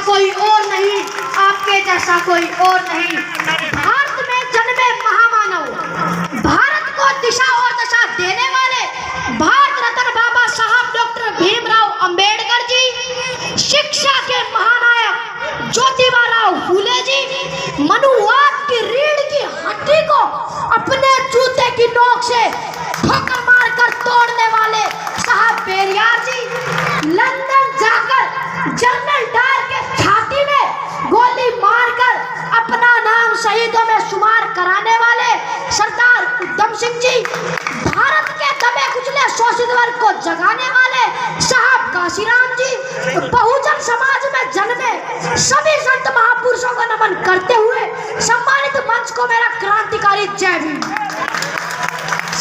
कोई और नहीं, आपके जैसा कोई और नहीं। भारत में जन्मे महामानव, भारत को दिशा और दशा देने वाले भारत रत्न बाबा साहब डॉक्टर भीमराव अंबेडकर जी, शिक्षा के महानायक ज्योतिबा फूले जी, मनुवाद की रीढ़ की हड्डी को अपने जूते की नोक से ठोकर मारकर तोड़ने वाले साहब पेरियार जी, लंदन जाकर जनरल डायर के छाती में गोली मारकर अपना नाम शहीदों में शुमार कराने वाले सरदार उधम सिंह जी, भारत के दबे कुचले शोषित वर्ग को जगाने वाले साहब काशीराम जी, बहुजन समाज में जन्मे सभी संत महापुरुषों को नमन करते हुए सम्मानित मंच को मेरा क्रांतिकारी जय भीम।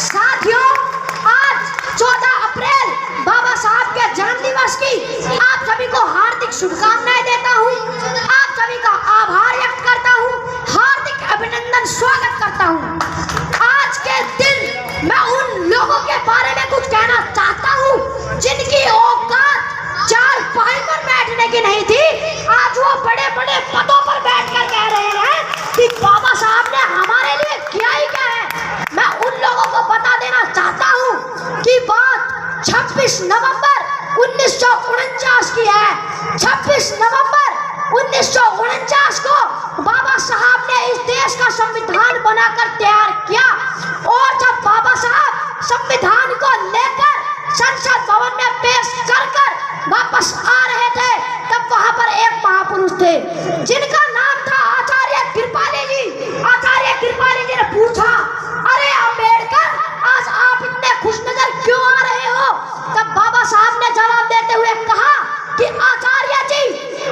साथियों, आज 14 अप्रैल बाबा साहब के जन्म दिवस की आप सभी को हार्दिक शुभकामनाएं देता हूं, आप सभी का आभार व्यक्त करता हूं, हार्दिक अभिनंदन स्वागत करता हूं। आज के दिन मैं उन लोगों के बारे में कुछ कहना चाहता हूं जिनकी औकात चार पाई पर बैठने की नहीं थी, आज वो बड़े बड़े पदों पर बैठकर कह रहे हैं कि बाबा साहब ने हमारे लिए किया ही क्या है। मैं उन लोगों को बता देना चाहता हूं कि बात 26 नवंबर 1949 की है। 26 नवंबर 1949 को बाबा साहब ने इस देश का संविधान बनाकर तैयार किया और जब बाबा साहब संविधान को लेकर संसद भवन में पेश कर वापस आ रहे थे, तब वहां पर एक महापुरुष थे जिनका नाम था आचार्य कृपाली जी। आचार्य कृपाली जी ने पूछा, अरे अंबेडकर, आज आप इतने खुश नजर क्यों आ रहे हो? तब बाबा साहब ने जवाब देते हुए कहा कि आचार्य जी,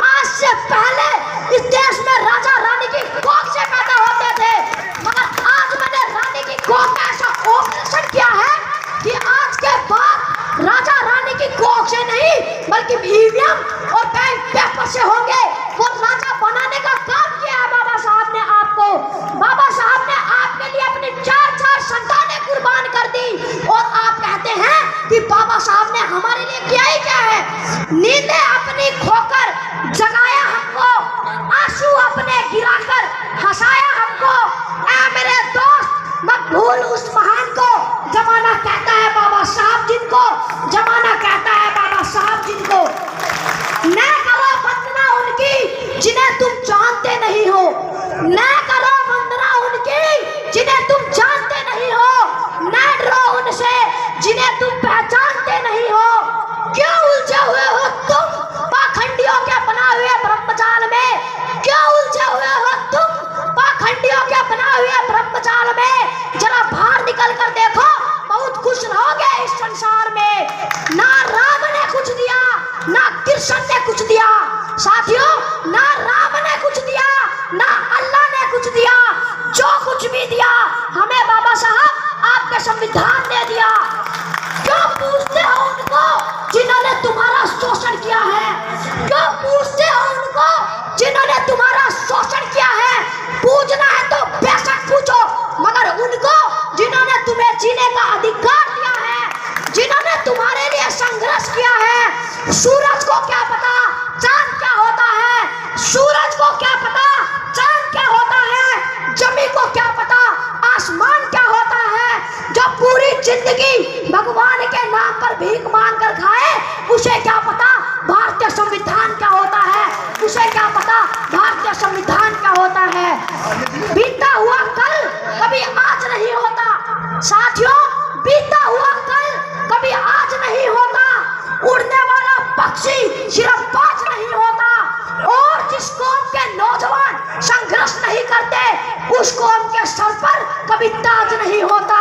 आज से पहले इस देश में राजा रानी की कोख से पैदा होते थे, मगर आज मैंने रानी की कोख का ऐसा ऑपरेशन किया है कि आज के बाद राजा रानी की कोख से नहीं बल्कि ईवीएम और बैंक पेपर से होंगे। वो राजा बनाने का काम किया है बाबा साहब ने आपको। बाबा साहब ने आपके लिए अपनी 4 संतानें कुर्बान कर दी और आप कहते हैं कि बाबा साहब ने हमारे लिए किया ही क्या है। नींदें अपनी खोकर जगाया हमको, आंसू अपने गिराकर हंसाया हमको। ऐ मेरे दोस्त, मत भूल उस महान को, जमाना कहता है बाबा साहब जिनको, जमाना कहता है बाबा साहब जिनको। न करो वंदना उनकी जिन्हें तुम जानते नहीं हो, न करो वंदना उनकी जिन्हें तुम जानते नहीं हो, न डरो उनसे जिन्हें तुम पहचानते नहीं हो। क्यों उलझे हुए हो तुम पाखंडियों के बनाए हुए ब्रह्मजाल में? क्यों उलझे हुए हो तुम पाखंडियों के बनाए हुए ब्रह्मजाल में? जरा बाहर निकल कर देखो, बहुत खुश रहोगे इस संसार में। ना राम ने कुछ दिया, ना कृष्ण ने कुछ दिया। साथियों, ना राम ने कुछ दिया, ना अल्लाह ने कुछ दिया। जो कुछ भी दिया हमें बाबा साहब आपके संविधान ने दिया। क्यों पूछते हो उनको जिन्होंने तुम्हारा शोषण किया है? क्यों पूछते हो उनको जिन्होंने तुम्हारा शोषण किया है? पूछना है तो बेशक पूछो, मगर उनको जिन्होंने तुम्हें जीने का अधिकार दिया है, जिन्होंने तुम्हारे लिए संघर्ष किया है। सूरज को क्या पता चांद क्या होता है? सूरज को क्या पता चांद क्या होता है? जमीन को क्या पता आसमान क्या होता है? जो पूरी जिंदगी भगवान के नाम पर भीख मांग कर खाए, उसे क्या पता भारतीय संविधान क्या होता है? उसे क्या पता भारतीय संविधान क्या होता है? बीता हुआ कल कभी आज नहीं होता। साथियों, बीता हुआ कल कभी आज नहीं होता। उड़ने वाला पक्षी सिर्फ बाज नहीं होता। और जिस कौम के नौजवान संघर्ष नहीं करते, उस कौम के सर पर कभी ताज नहीं होता।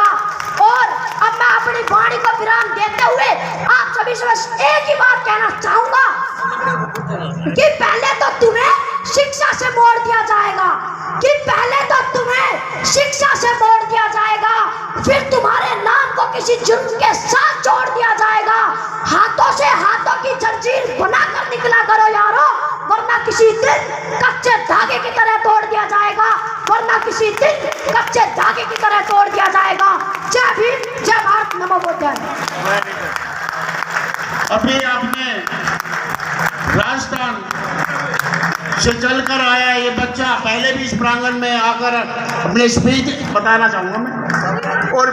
और अब मैं अपनी वाणी को विराम देते हुए आप सभी से बस एक ही बात कहना चाहूंगा कि पहले तो तुम्हें शिक्षा से मोड़ दिया जाएगा, कि पहले तो तुम्हें शिक्षा से मोड़ दिया जाएगा, फिर तुम्हारे नाम को किसी जुर्म के साथ जोड़ दिया जाएगा। हाथों से हाथों की जंजीर बनाकर निकला करो यारो, वरना किसी दिन कच्चे धागे की तरह तोड़ दिया जाएगा, वरना किसी दिन कच्चे धागे की तरह तोड़ दिया जाएगा। जय भीम, जय भारत, नमो बुद्धाय। अभी आपने राजस्थान से चलकर आया ये बच्चा, पहले भी इस प्रांगण में आकर अपने स्पीच बताना चाहूँगा मैं। और